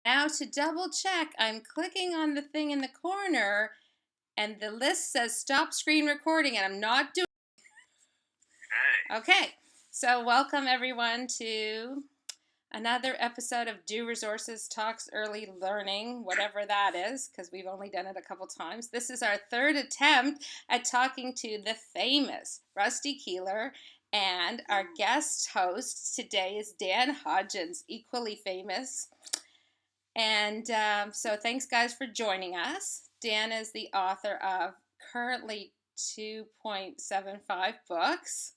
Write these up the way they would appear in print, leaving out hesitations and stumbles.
Now to double check, I'm clicking on the thing in the corner and the list says stop screen recording and I'm not doing Hey. Okay, so welcome everyone to another episode of Do Resources Talks Early Learning, whatever that is, because we've only done it a couple times. This is our third attempt at talking to the famous Rusty Keeler, and our guest host today is Dan Hodgins, equally famous. And so thanks, guys, for joining us. Dan is the author of currently 2.75 books.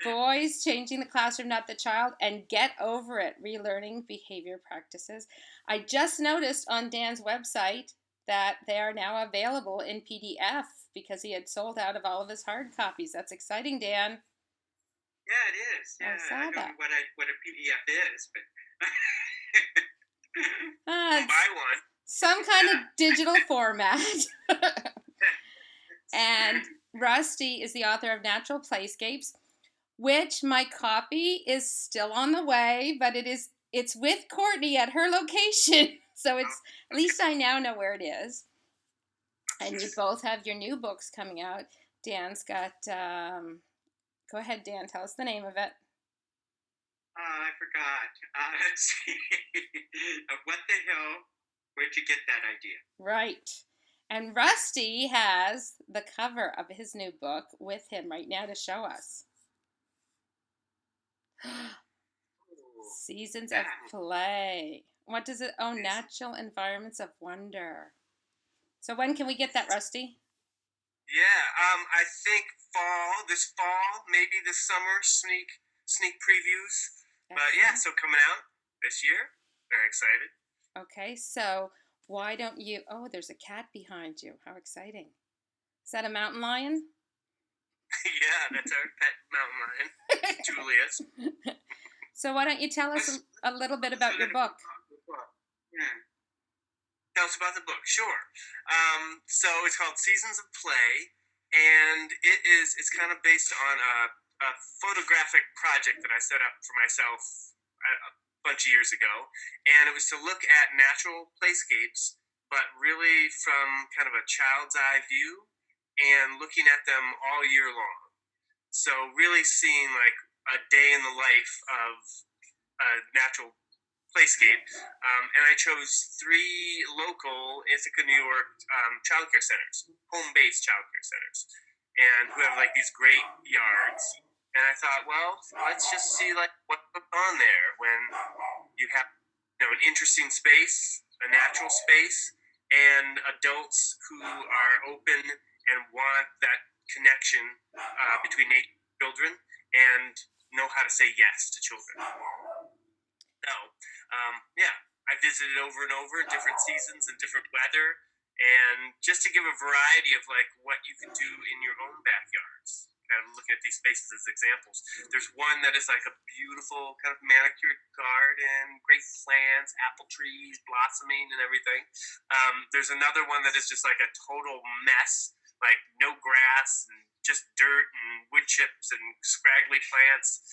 Boys Changing the Classroom, Not the Child, and Get Over It, Relearning Behavior Practices. I just noticed on Dan's website that they are now available in PDF because he had sold out of all of his hard copies. That's exciting, Dan. Yeah, it is. Yeah, I don't know what a PDF is, but I'll buy one. Some kind of digital format. And Rusty is the author of Natural Playscapes, which my copy is still on the way, but it's with Courtney at her location. So it's at least I now know where it is. And you both have your new books coming out. Dan's got go ahead, Dan, tell us the name of it. I forgot. Let's see. What the hell? Where'd you get that idea? Right. And Rusty has the cover of his new book with him right now to show us. Seasons of Play. What does it? Oh, Natural Environments of Wonder. So when can we get that, Rusty? Yeah, I think this fall, maybe this summer, sneak previews. But yeah, so coming out this year. Very excited. Okay, so why don't you... Oh, there's a cat behind you. How exciting. Is that a mountain lion? Yeah, that's our pet mountain lion, Julius. So why don't you tell us a little bit about your book? Yeah. Tell us about the book, sure. So it's called Seasons of Play, and it's kind of based on a photographic project that I set up for myself a bunch of years ago, and it was to look at natural playscapes, but really from kind of a child's eye view and looking at them all year long. So really seeing like a day in the life of a natural playscape, and I chose 3 local Ithaca, New York childcare centers, home-based childcare centers, and who have like these great yards. And I thought, well, let's just see like what's on there when you have an interesting space, a natural space, and adults who are open and want that connection between nature and children and know how to say yes to children. So, yeah, I visited over and over in different seasons and different weather, and just to give a variety of like what you can do in your own backyards. Kind of looking at these spaces as examples. There's one that is like a beautiful kind of manicured garden, great plants, apple trees blossoming and everything. There's another one that is just like a total mess, like no grass and just dirt and wood chips and scraggly plants.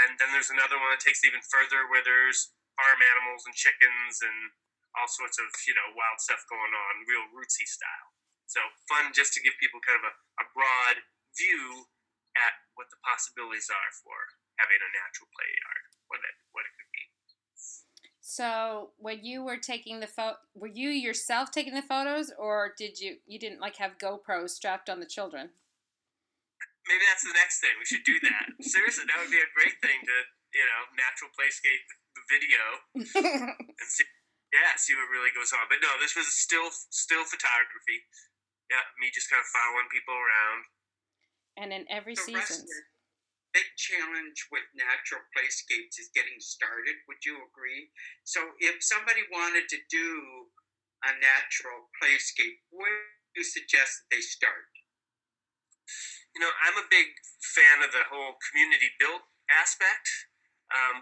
And then there's another one that takes it even further where there's farm animals and chickens and all sorts of, wild stuff going on, real rootsy style. So fun just to give people kind of a broad view at what the possibilities are for having a natural play yard, what it could be. So when you were taking were you yourself taking the photos, or you didn't like have GoPros strapped on the children? Maybe that's the next thing. We should do that. Seriously, that would be a great thing to, natural playscape video and see what really goes on. But no, this was still photography. Yeah, me just kind of following people around. And in every season. Big challenge with natural playscapes is getting started. Would you agree? So if somebody wanted to do a natural playscape, where do you suggest that they start? I'm a big fan of the whole community built aspect,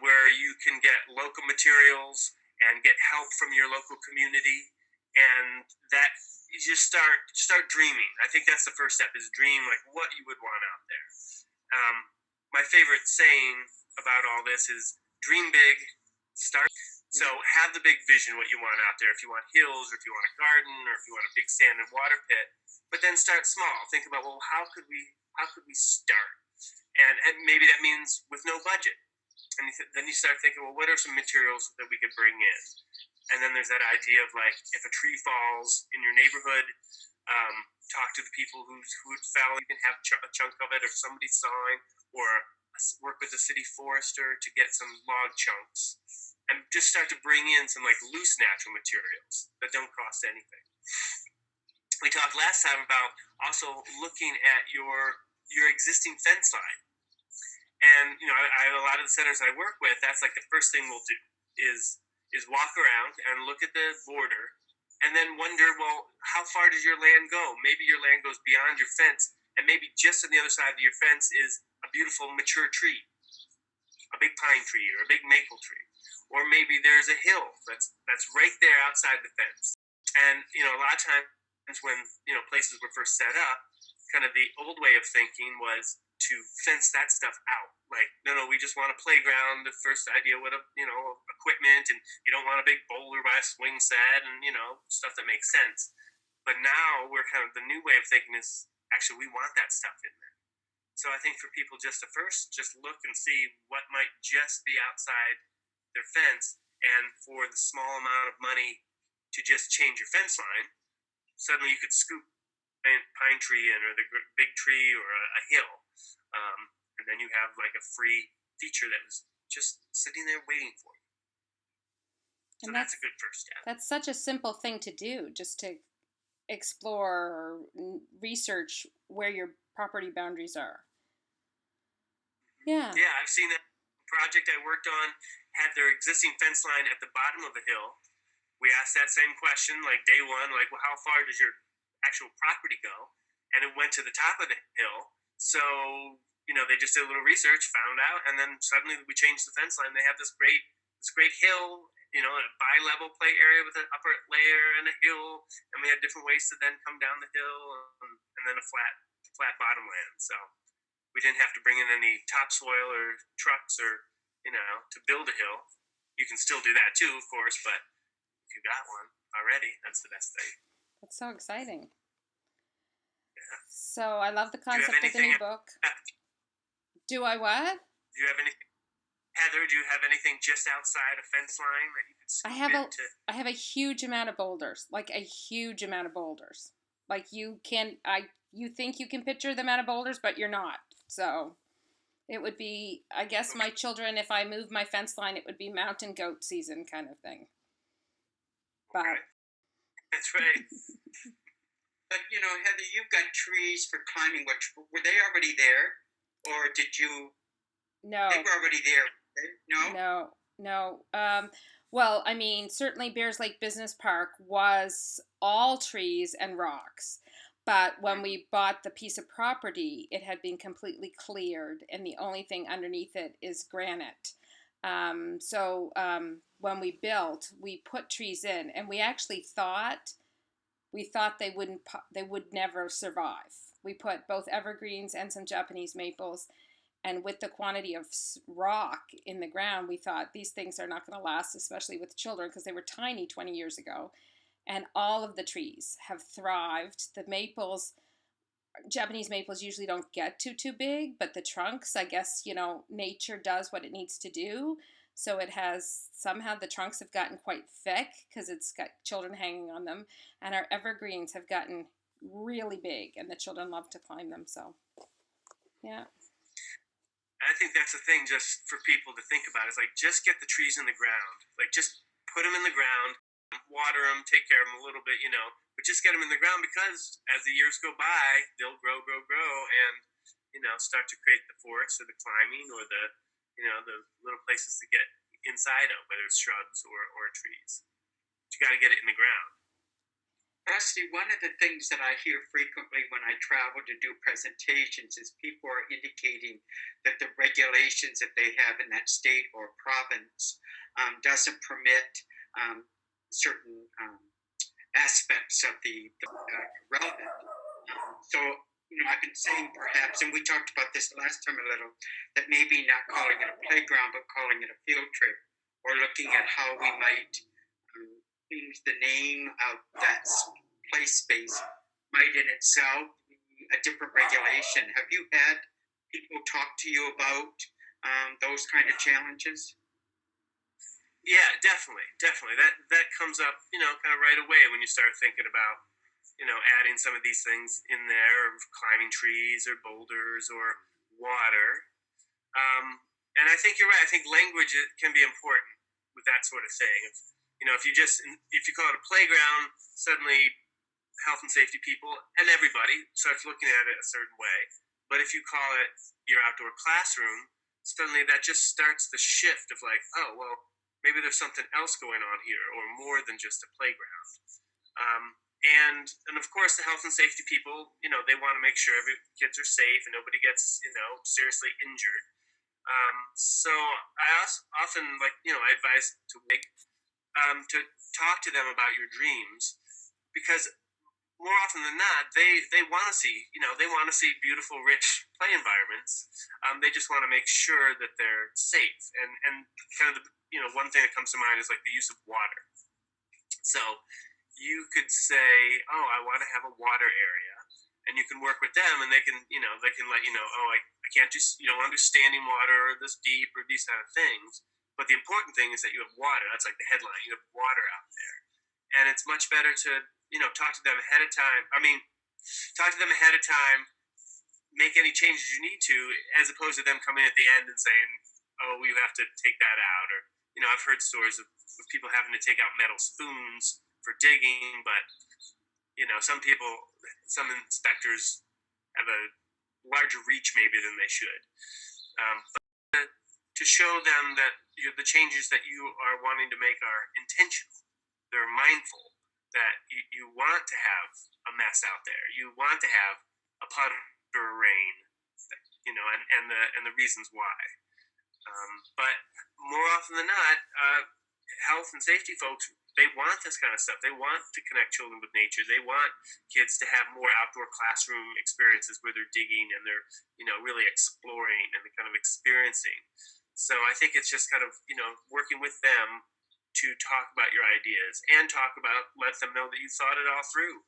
where you can get local materials and get help from your local community, and that you just start dreaming. I think that's the first step, is dream like what you would want out there. My favorite saying about all this is dream big, Start. So have the big vision what you want out there. If you want hills, or if you want a garden, or if you want a big sand and water pit, but then start small. Think about, well, how could we start? And maybe that means with no budget. And then you start thinking, well, what are some materials that we could bring in? And then there's that idea of like, if a tree falls in your neighborhood, talk to the people who it fell. You can have a chunk of it, or somebody's sawing, or work with the city forester to get some log chunks, and just start to bring in some like loose natural materials that don't cost anything. We talked last time about also looking at your existing fence line. And I have a lot of the centers I work with. That's like the first thing we'll do is walk around and look at the border, and then wonder, well, how far does your land go? Maybe your land goes beyond your fence, and maybe just on the other side of your fence is a beautiful mature tree, a big pine tree or a big maple tree, or maybe there's a hill that's right there outside the fence. And a lot of times when places were first set up, kind of the old way of thinking was to fence that stuff out. Like, no, we just want a playground. The first idea with equipment, and you don't want a big boulder by a swing set, and stuff that makes sense. But now we're kind of, the new way of thinking is actually we want that stuff in there. So I think for people just to first just look and see what might just be outside their fence, and for the small amount of money to just change your fence line, suddenly you could scoop a pine tree in, or the big tree, or a hill. And then you have like a free feature that was just sitting there waiting for you. So that's a good first step. That's such a simple thing to do, just to explore or research where your property boundaries are. Yeah. Yeah, I've seen a project I worked on had their existing fence line at the bottom of the hill. We asked that same question, like day one, like, well, how far does your actual property go? And it went to the top of the hill. So, they just did a little research, found out, and then suddenly we changed the fence line. They have this great hill, a bi-level play area with an upper layer and a hill, and we had different ways to then come down the hill, and then a flat bottom land. So we didn't have to bring in any topsoil or trucks or, to build a hill. You can still do that too, of course, but if you got one already, that's the best thing. That's so exciting. Yeah. So I love the concept of the new book. Do I what? Do you have anything, Heather? Do you have anything just outside a fence line that you could scoop into? I have a huge amount of boulders, like a huge amount of boulders. Like you think you can picture the amount of boulders, but you're not. So it would be, I guess, my children, if I move my fence line, it would be mountain goat season kind of thing. But okay. That's right. But Heather, you've got trees for climbing. Were they already there? Or did you? No. They were already there. No? No. Well, I mean, certainly Bears Lake Business Park was all trees and rocks. But when we bought the piece of property, it had been completely cleared, and the only thing underneath it is granite. So when we built, we put trees in, and we actually thought they would never survive. We put both evergreens and some Japanese maples, and with the quantity of rock in the ground, we thought these things are not going to last, especially with children, because they were tiny 20 years ago. And all of the trees have thrived. The maples, Japanese maples usually don't get too big, but the trunks, I guess, nature does what it needs to do. So it has, somehow the trunks have gotten quite thick because it's got children hanging on them. And our evergreens have gotten really big, and the children love to climb them. So, yeah. I think that's the thing just for people to think about is like, just get the trees in the ground. Like, just put them in the ground, water them, take care of them a little bit, but just get them in the ground, because as the years go by, they'll grow, and, start to create the forest or the climbing or the little places to get inside of, whether it's shrubs or trees. But you got to get it in the ground. Rusty, one of the things that I hear frequently when I travel to do presentations is people are indicating that the regulations that they have in that state or province doesn't permit certain aspects of the relevant. So, I've been saying perhaps, and we talked about this last time a little, that maybe not calling it a playground, but calling it a field trip or looking at how we might change the name of that play space might in itself be a different regulation. Have you had people talk to you about those kind of challenges? Yeah, definitely. That comes up, kind of right away when you start thinking about, adding some of these things in there, or climbing trees, or boulders, or water. And I think you're right. I think language can be important with that sort of thing. If you call it a playground, suddenly health and safety people and everybody starts looking at it a certain way. But if you call it your outdoor classroom, suddenly that just starts the shift of like, oh, well, maybe there's something else going on here, or more than just a playground. And of course, the health and safety people, they want to make sure every kids are safe and nobody gets, seriously injured. So I also often I advise to talk to them about your dreams, because more often than not, they want to see, they want to see beautiful, rich play environments. They just want to make sure that they're safe. And kind of one thing that comes to mind is like the use of water. So you could say, oh, I want to have a water area, and you can work with them, and they can let you know, oh, I can't just, you don't want to do standing water or this deep or these kind of things. But the important thing is that you have water. That's like the headline. You have water out there. And it's much better to, talk to them ahead of time. Talk to them ahead of time, make any changes you need to, as opposed to them coming at the end and saying, oh, we have to take that out. Or, I've heard stories of people having to take out metal spoons for digging, but, some inspectors have a larger reach maybe than they should. But to show them that the changes that you are wanting to make are intentional, they're mindful, that you want to have a mess out there, you want to have a puddle or a rain, and the reasons why. But more often than not, health and safety folks, they want this kind of stuff. They want to connect children with nature. They want kids to have more outdoor classroom experiences where they're digging and they're, really exploring and kind of experiencing. So I think it's just kind of, working with them to talk about your ideas and let them know that you thought it all through.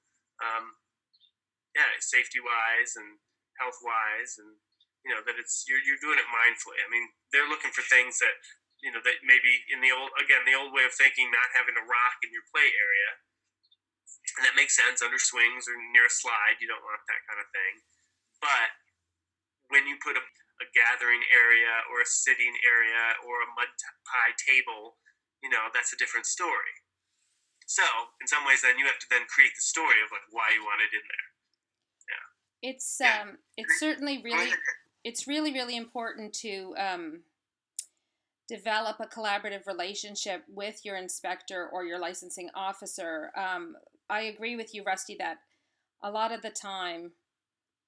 Safety wise and health wise, and, that you're doing it mindfully. I mean, they're looking for things that, that maybe in the old way of thinking, not having a rock in your play area. And that makes sense under swings or near a slide. You don't want that kind of thing. But when you put a gathering area or a sitting area or a mud pie table, that's a different story. So in some ways, then you have to then create the story of like why you want it in there. Yeah. It's certainly it's really, really important to develop a collaborative relationship with your inspector or your licensing officer. I agree with you, Rusty, that a lot of the time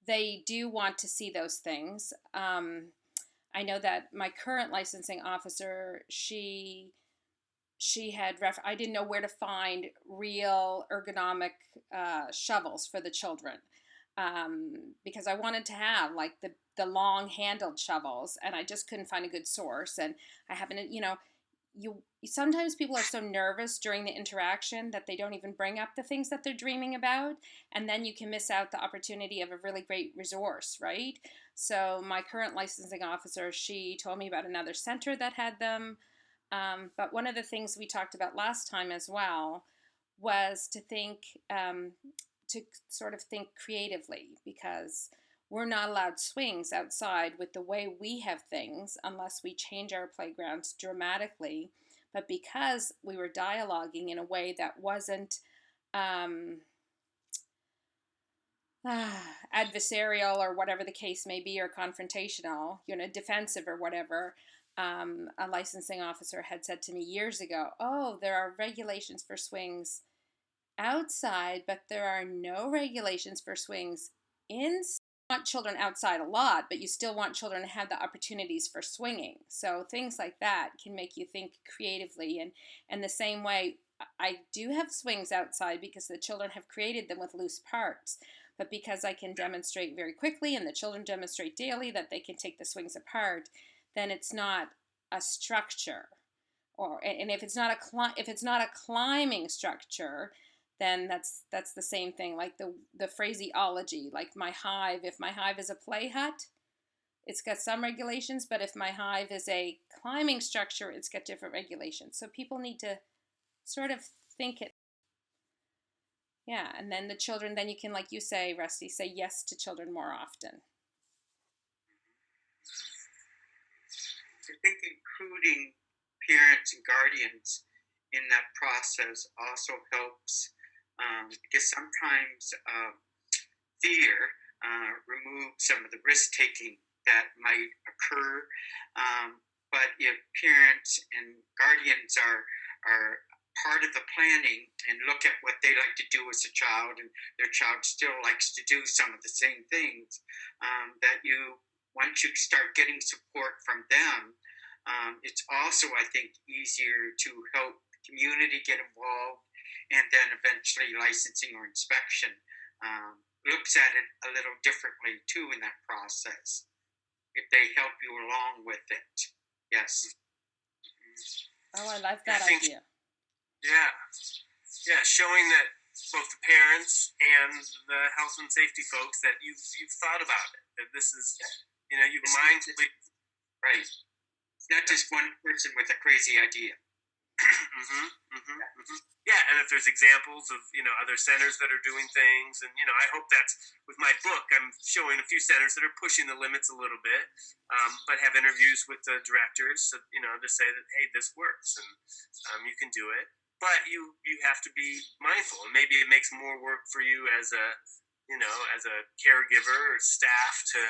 they do want to see those things. I know that my current licensing officer, she had I didn't know where to find real ergonomic shovels for the children, because I wanted to have like the long handled shovels, and I just couldn't find a good source. And I haven't, you sometimes people are so nervous during the interaction that they don't even bring up the things that they're dreaming about, and then you can miss out the opportunity of a really great resource, right? So my current licensing officer, she told me about another center that had them. But one of the things we talked about last time as well was to sort of think creatively, because we're not allowed swings outside with the way we have things unless we change our playgrounds dramatically. But because we were dialoguing in a way that wasn't adversarial or whatever the case may be, or confrontational, defensive or whatever, a licensing officer had said to me years ago, oh, there are regulations for swings outside, but there are no regulations for swings inside. You want children outside a lot, but you still want children to have the opportunities for swinging. So things like that can make you think creatively. And the same way, I do have swings outside because the children have created them with loose parts. But because I can demonstrate very quickly, and the children demonstrate daily that they can take the swings apart, then it's not a structure and if it's not a climbing structure, then that's the same thing. Like the phraseology, like my hive. If my hive is a play hut, it's got some regulations, but if my hive is a climbing structure, it's got different regulations. So people need to sort of think it. Yeah, and then the children, then you can, like you say, Rusty, say yes to children more often. I think including parents and guardians in that process also helps, because sometimes fear removes some of the risk taking that might occur. But if parents and guardians are part of the planning and look at what they like to do as a child, and their child still likes to do some of the same things, that once you start getting support from them, it's also, I think, easier to help the community get involved, and then eventually licensing or inspection looks at it a little differently too in that process, if they help you along with it. Yes. Oh, I like that idea. Yeah, showing that both the parents and the health and safety folks that you've thought about it, that this is, you've mindfully. Right. It's not just one person with a crazy idea. Yeah, and if there's examples of other centers that are doing things, and I hope that's with my book. I'm showing a few centers that are pushing the limits a little bit, but have interviews with the directors, to say that hey, this works and you can do it. But you have to be mindful, and maybe it makes more work for you as a caregiver or staff to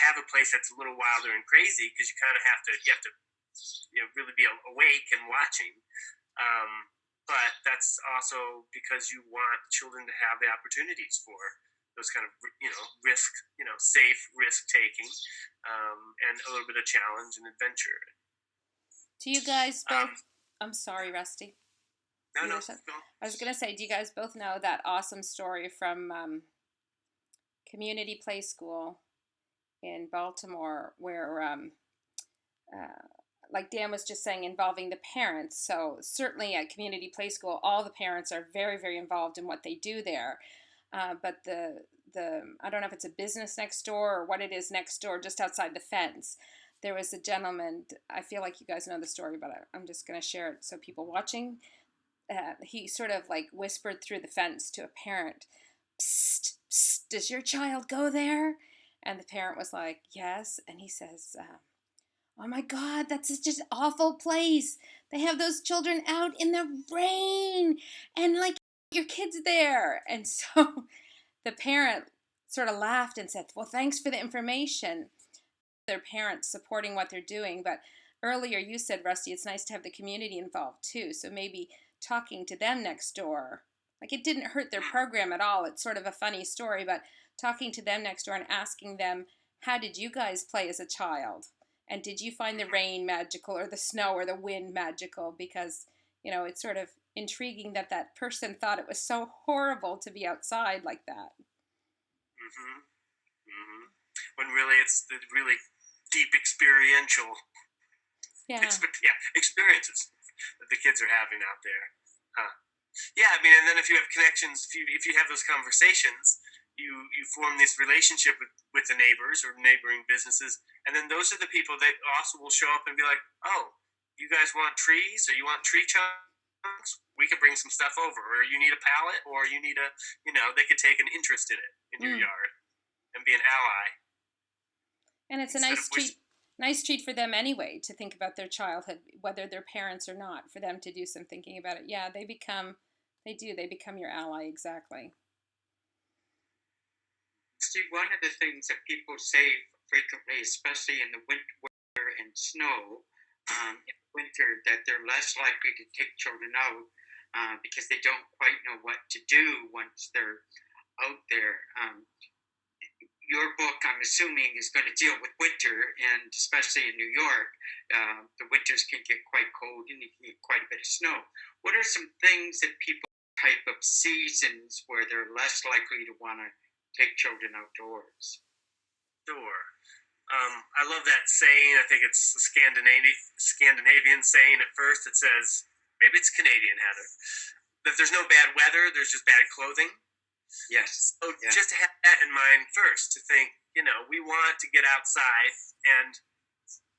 have a place that's a little wilder and crazy, because you kind of have to really be awake and watching. But that's also because you want children to have the opportunities for those kind of risk, safe risk taking, and a little bit of challenge and adventure. Do you guys both? I'm sorry, Rusty. No. I was gonna say, do you guys both know that awesome story from Community Play School in Baltimore, where like Dan was just saying, involving the parents. So certainly at Community Play School, all the parents are very, very involved in what they do there. But the I don't know if it's a business next door or what it is next door, just outside the fence. There was a gentleman. I feel like you guys know the story, but I'm just going to share it so people watching. He sort of like whispered through the fence to a parent, "Psst, psst, does your child go there?" And the parent was like, "Yes." And he says, "Oh my God, that's such an awful place. They have those children out in the rain, and like your kid's there." And so the parent sort of laughed and said, "Well, thanks for the information." Their parents supporting what they're doing. But earlier you said, Rusty, it's nice to have the community involved too. So maybe talking to them next door, like it didn't hurt their program at all. It's sort of a funny story, but talking to them next door and asking them, how did you guys play as a child? And did you find the rain magical, or the snow or the wind magical? Because, it's sort of intriguing that person thought it was so horrible to be outside like that. When really it's the really deep experiential experiences that the kids are having out there. Yeah, I mean, and then if you have connections, if you have those conversations, you form this relationship with the neighbors or neighboring businesses, and then those are the people that also will show up and be like, "Oh, you guys want trees, or you want tree chunks? We could bring some stuff over, or you need a pallet, or you need a," they could take an interest in it in your yard and be an ally. And it's a nice treat for them anyway, to think about their childhood, whether they're parents or not, for them to do some thinking about it. Yeah, they become your ally, exactly. See, one of the things that people say frequently, especially in the winter and snow, in winter, that they're less likely to take children out because they don't quite know what to do once they're out there. Your book, I'm assuming, is going to deal with winter, and especially in New York, the winters can get quite cold and you can get quite a bit of snow. What are some things that people type of seasons where they're less likely to want to take children outdoors? Sure. I love that saying. I think it's a Scandinavian saying at first. It says, maybe it's Canadian, Heather, that there's no bad weather, there's just bad clothing. Yes. So Yeah. just to have that in mind first, to think, we want to get outside, and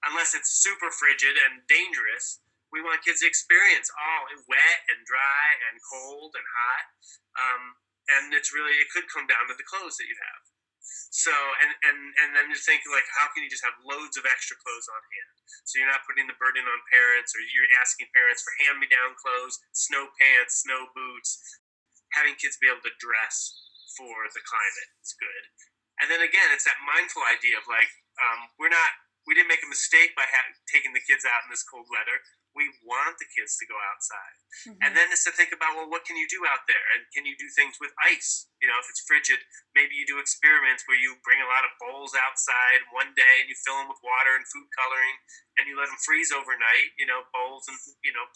unless it's super frigid and dangerous, we want kids to experience all wet and dry and cold and hot. And it could come down to the clothes that you have. So, and then you think, like, how can you just have loads of extra clothes on hand? So you're not putting the burden on parents, or you're asking parents for hand-me-down clothes, snow pants, snow boots. Having kids be able to dress for the climate is good. And then again, it's that mindful idea of like, we didn't make a mistake by taking the kids out in this cold weather. We want the kids to go outside. Mm-hmm. And then it's to think about, well, what can you do out there? And can you do things with ice? If it's frigid, maybe you do experiments where you bring a lot of bowls outside one day and you fill them with water and food coloring, and you let them freeze overnight, bowls and,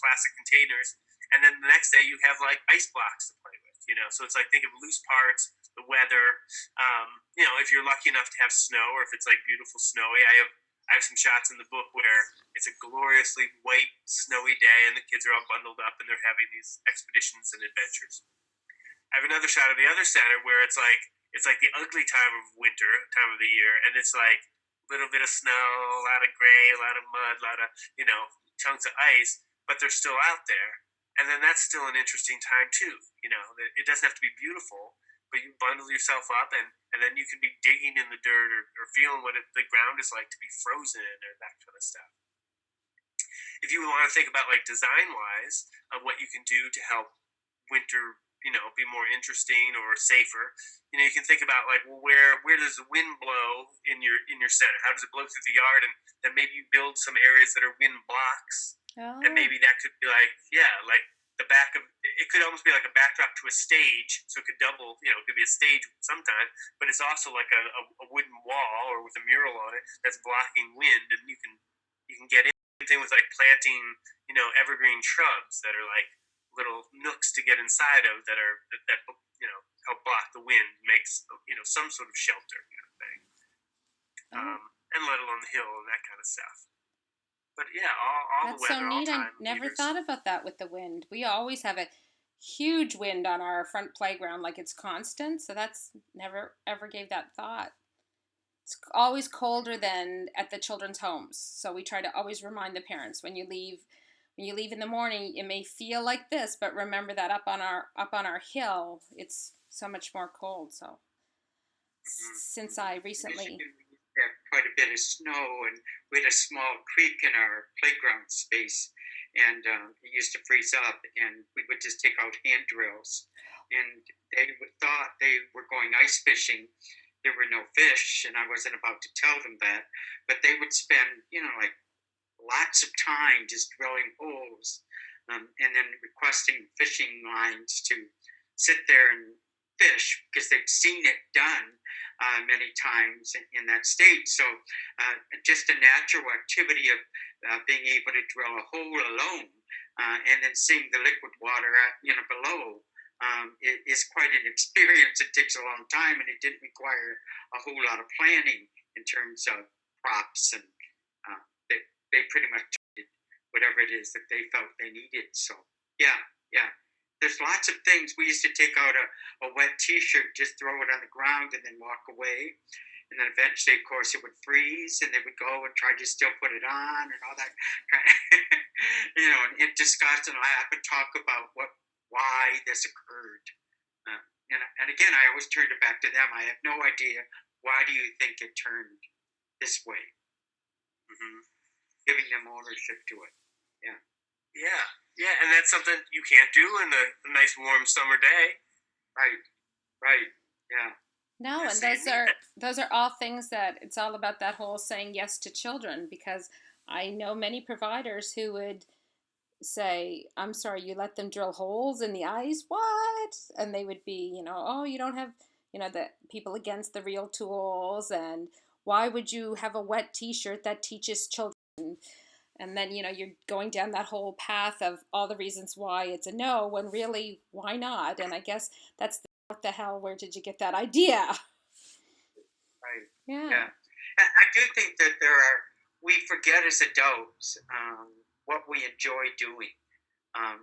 plastic containers. And then the next day you have like ice blocks to play with, So it's like, think of loose parts, the weather, if you're lucky enough to have snow, or if it's like beautiful snowy. I have some shots in the book where it's a gloriously white, snowy day, and the kids are all bundled up and they're having these expeditions and adventures. I have another shot of the other center where it's like the ugly time of winter, time of the year, and it's like a little bit of snow, a lot of gray, a lot of mud, a lot of chunks of ice, but they're still out there. And then that's still an interesting time too. It doesn't have to be beautiful, but you bundle yourself up, and then you can be digging in the dirt, or feeling what the ground is like to be frozen, or that kind of stuff. If you want to think about like design-wise of what you can do to help winter, be more interesting or safer, you can think about like, well, where does the wind blow in your center? How does it blow through the yard? And then maybe you build some areas that are wind blocks, and maybe that could be like, like the back of it could almost be like a backdrop to a stage, so it could double. It could be a stage sometimes, but it's also like a wooden wall or with a mural on it that's blocking wind, and you can get in. Same thing with like planting, evergreen shrubs that are like little nooks to get inside of that help block the wind, makes some sort of shelter kind of thing, and let alone the hill and that kind of stuff. But yeah, all that's the weather, so neat. all time. I never thought about that with the wind. We always have a huge wind on our front playground, like it's constant. So that's never ever gave that thought. It's always colder than at the children's homes. So we try to always remind the parents, when you leave in the morning, it may feel like this, but remember that up on our hill, it's so much more cold. So since I recently have quite a bit of snow, and we had a small creek in our playground space, and it used to freeze up, and we would just take out hand drills, and they thought they were going ice fishing. There were no fish, and I wasn't about to tell them that, but they would spend like lots of time just drilling holes, and then requesting fishing lines to sit there and fish, because they'd seen it done many times in that state. So just a natural activity of being able to drill a hole alone, and then seeing the liquid water below, it is quite an experience. It takes a long time, and it didn't require a whole lot of planning in terms of props, and they pretty much did whatever it is that they felt they needed. So yeah. There's lots of things. We used to take out a wet T-shirt, just throw it on the ground, and then walk away. And then eventually, of course, it would freeze, and they would go and try to still put it on, and all that kind of, and discuss and laugh and talk about why this occurred. And again, I always turned it back to them. I have no idea. Why do you think it turned this way? Mm-hmm. Giving them ownership to it. Yeah. Yeah, and that's something you can't do in a nice warm summer day. Right. Yeah. No, and those are all things that it's all about, that whole saying yes to children, because I know many providers who would say, I'm sorry, you let them drill holes in the ice? What? And they would be, oh, you don't have, the people against the real tools, and why would you have a wet T-shirt that teaches children? And then, you're going down that whole path of all the reasons why it's a no, when really, why not? And I guess that's what the hell, where did you get that idea? Right. Yeah. I do think that we forget as adults what we enjoy doing.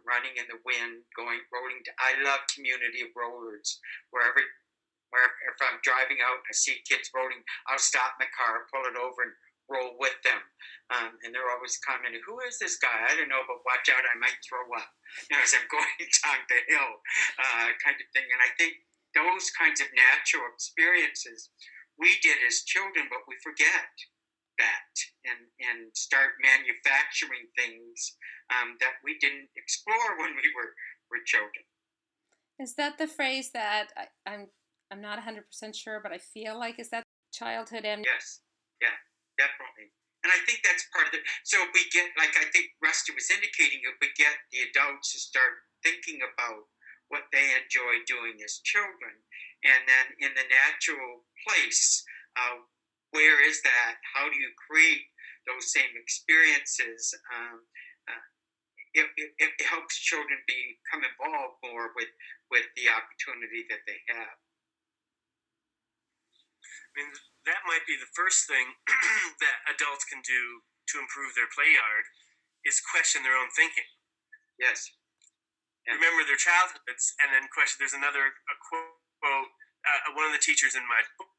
Running in the wind, rolling. I love community of rollers. Where if I'm driving out and I see kids rolling, I'll stop my car, pull it over, and roll with them. And they're always commenting, "Who is this guy? I don't know, but watch out, I might throw up." As I'm going down the hill, kind of thing. And I think those kinds of natural experiences we did as children, but we forget that and start manufacturing things that we didn't explore when we were children. Is that the phrase that I'm not 100% sure, but I feel like is that childhood and Yes, yeah, definitely. And I think that's part of it. So if we get, like I think Rusty was indicating, if we get the adults to start thinking about what they enjoy doing as children, and then in the natural place, where is that? How do you create those same experiences? It helps children become involved more with the opportunity that they have. I mean, that might be the first thing that adults can do to improve their play yard is question their own thinking. Yes. Yeah. Remember their childhoods, and then question. There's another quote. One of the teachers in my book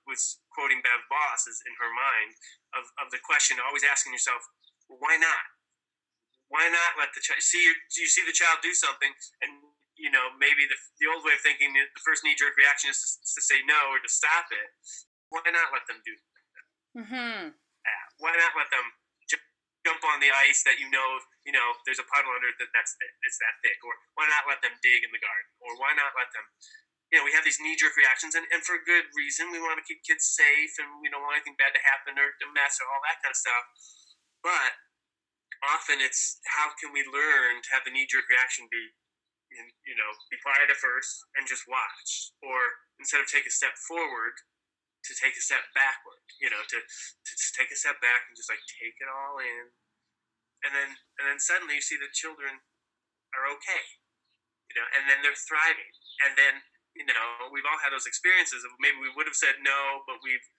was quoting Bev Boss in her mind of the question, always asking yourself, well, why not? Why not let the child see? You see the child do something, and maybe the old way of thinking, the first knee-jerk reaction is to say no or to stop it. Why not let them do that? Mm-hmm. Why not let them jump on the ice that there's a puddle under it it's that thick? Or why not let them dig in the garden? Or why not let them, we have these knee-jerk reactions, and for good reason. We want to keep kids safe, and we don't want anything bad to happen or a mess or all that kind of stuff. But often it's, how can we learn to have the knee-jerk reaction be quiet at first and just watch, or instead of take a step forward, to take a step backward, to just take a step back and just like take it all in, and then suddenly you see the children are okay, and then they're thriving, and then we've all had those experiences of maybe we would have said no, but we've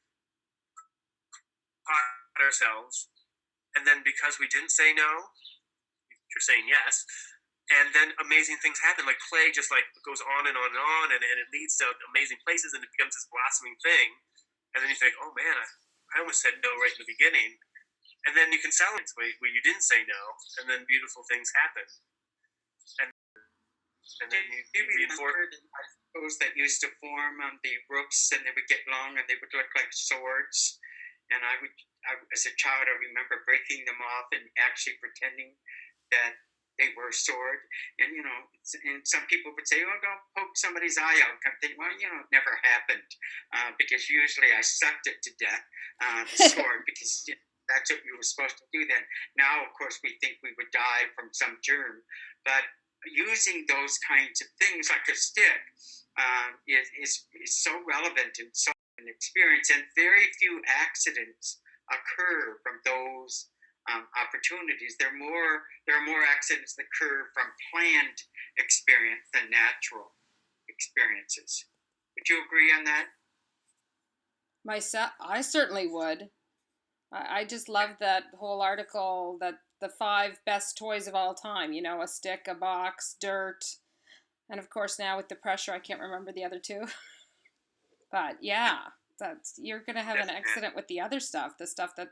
caught ourselves, and then because we didn't say no, you're saying yes. And then amazing things happen, like play just like goes on and on and on, and it leads to amazing places, and it becomes this blossoming thing. And then you think, oh man, I almost said no right in the beginning. And then you can celebrate where you didn't say no, and then beautiful things happen. And then you reinforce. I suppose that used to form on the roofs, and they would get long, and they would look like swords. And as a child, I remember breaking them off and actually pretending that they were a sword. And and some people would say, "Oh, don't poke somebody's eye out." I'm thinking, well, it never happened, because usually I sucked it to death, the sword, because that's what you were supposed to do then. Now, of course, we think we would die from some germ, but using those kinds of things like a stick is so relevant and so an experience, and very few accidents occur from those opportunities. There are more accidents that occur from planned experience than natural experiences. Would you agree on that? Myself, I certainly would. I just love that whole article, that the 5 best toys of all time. A stick, a box, dirt, and of course now with the pressure, I can't remember the other 2. But yeah, you're gonna have an accident with the other stuff, the stuff that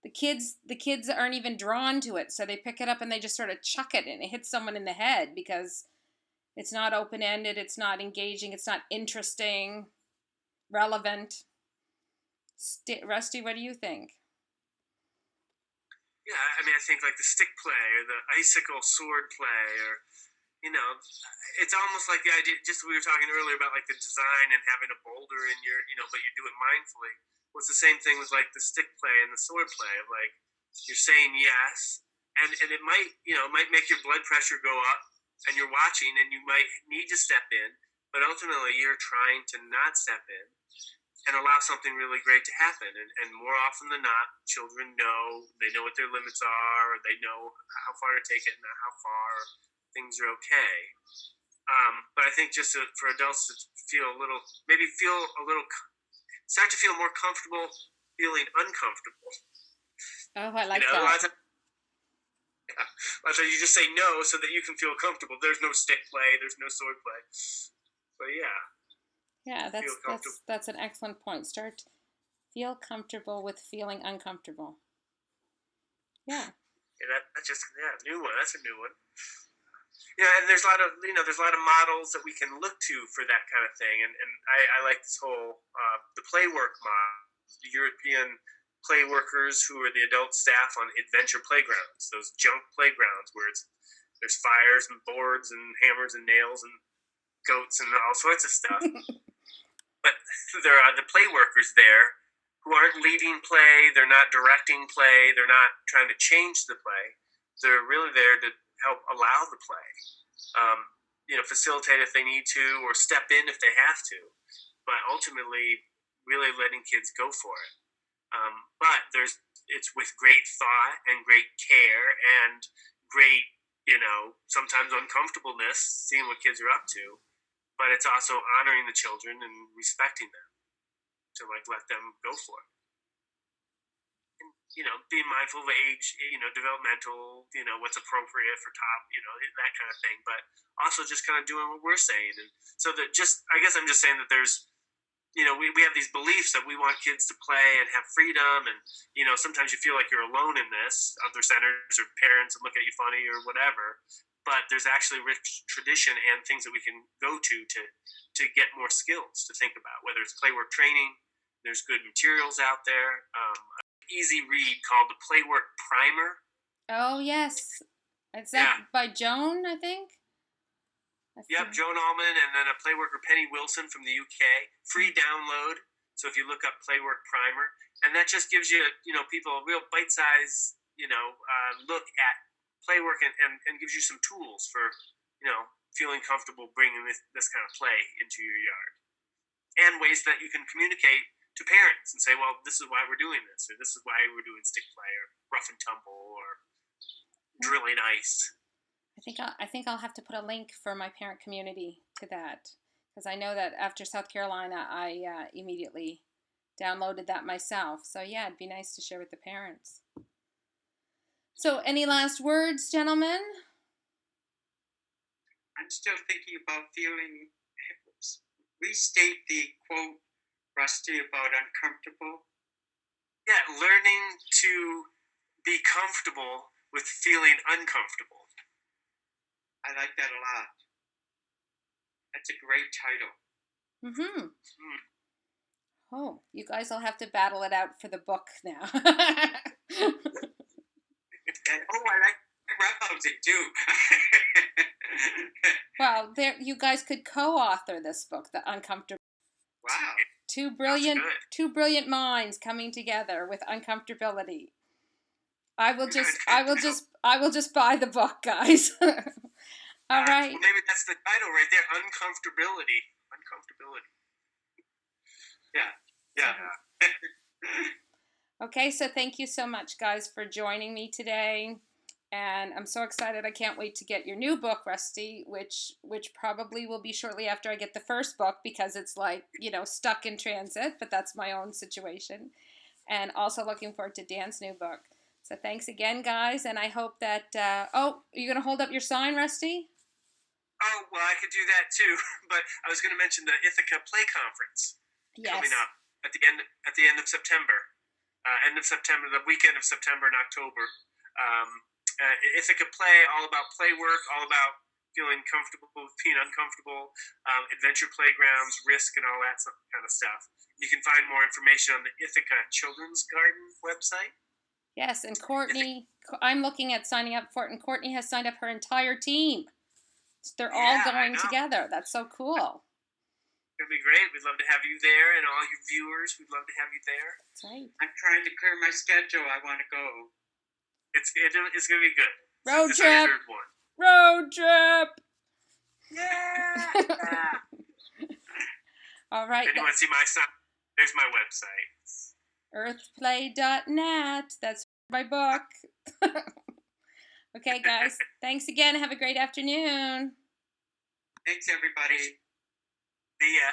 the kids aren't even drawn to it, so they pick it up and they just sort of chuck it, and it hits someone in the head because it's not open-ended, it's not engaging, it's not interesting, relevant. Rusty, what do you think? Yeah, I mean, I think like the stick play or the icicle sword play, or it's almost like the idea. Just we were talking earlier about like the design and having a boulder in your, but you do it mindfully. Well, it's the same thing with like the stick play and the sword play of like you're saying yes, and it might might make your blood pressure go up, and you're watching, and you might need to step in, but ultimately you're trying to not step in and allow something really great to happen. And more often than not, children they know what their limits are, or they know how far to take it and not how far. Things are okay. But I think just for adults to start to feel more comfortable feeling uncomfortable. Oh, I like A lot of that. times you just say no so that you can feel comfortable. There's no stick play. There's no sword play. But yeah, Yeah, feel comfortable. that's an excellent point. Feel comfortable with feeling uncomfortable. Yeah. That's just new one. That's a new one. And there's a lot of models that we can look to for that kind of thing, and I like this whole the play work model, the European play workers who are the adult staff on adventure playgrounds, those junk playgrounds where there's fires and boards and hammers and nails and goats and all sorts of stuff. But there are the play workers there who aren't leading play, they're not directing play, they're not trying to change the play. They're really there to help allow the play, facilitate if they need to, or step in if they have to, but ultimately really letting kids go for it. But it's with great thought and great care and great, sometimes uncomfortableness, seeing what kids are up to, but it's also honoring the children and respecting them to let them go for it. Being mindful of age, developmental, what's appropriate for top, that kind of thing. But also just kind of doing what we're saying. And so I guess I'm just saying that there's, we have these beliefs that we want kids to play and have freedom. And, sometimes you feel like you're alone in this, other centers or parents look at you funny or whatever. But there's actually rich tradition and things that we can go to get more skills to think about, whether it's playwork training. There's good materials out there. Easy read called the Playwork Primer. Oh, yes. Is that by Joan, I think? Yep, Joan Allman, and then a playworker, Penny Wilson from the UK. Free download. So if you look up Playwork Primer, and that just gives you, people a real bite-sized, look at playwork and gives you some tools for, feeling comfortable bringing this kind of play into your yard. And ways that you can communicate to parents and say, well, this is why we're doing this, or this is why we're doing stick play, or rough and tumble, or drilling ice. I think I'll have to put a link for my parent community to that, because I know that after South Carolina, I immediately downloaded that myself. So yeah, it'd be nice to share with the parents. So any last words, gentlemen? I'm still thinking about feeling. Restate the quote, Rusty, about uncomfortable. Yeah, learning to be comfortable with feeling uncomfortable. I like that a lot. That's a great title. Mm-hmm. Oh, you guys will have to battle it out for the book now. I like roughhousing too. Well, you guys could co-author this book, The Uncomfortable. Wow. Two brilliant minds coming together with uncomfortability. I will just buy the book, guys. All right. Well, maybe that's the title right there. Uncomfortability. Yeah. Okay, so thank you so much, guys, for joining me today. And I'm so excited. I can't wait to get your new book, Rusty, which probably will be shortly after I get the first book, because it's stuck in transit, but that's my own situation. And also looking forward to Dan's new book. So thanks again, guys, and I hope that, are you going to hold up your sign, Rusty? Oh, well, I could do that too, but I was going to mention the Ithaca Play Conference coming up at the end of September. The weekend of September and October. Ithaca Play, all about play work, all about feeling comfortable, being uncomfortable, adventure playgrounds, risk, and all that kind of stuff. You can find more information on the Ithaca Children's Garden website. Yes, and Courtney, I'm looking at signing up for it, and Courtney has signed up her entire team. They're all going together. That's so cool. It'll be great. We'd love to have you there, and all your viewers, we'd love to have you there. That's right. I'm trying to clear my schedule. I want to go. It's going to be good. Road this trip. Road trip. Yeah. All right. If you want to see my son, there's my website. EarthPlay.net. That's my book. Okay, guys. Thanks again. Have a great afternoon. Thanks, everybody. See ya.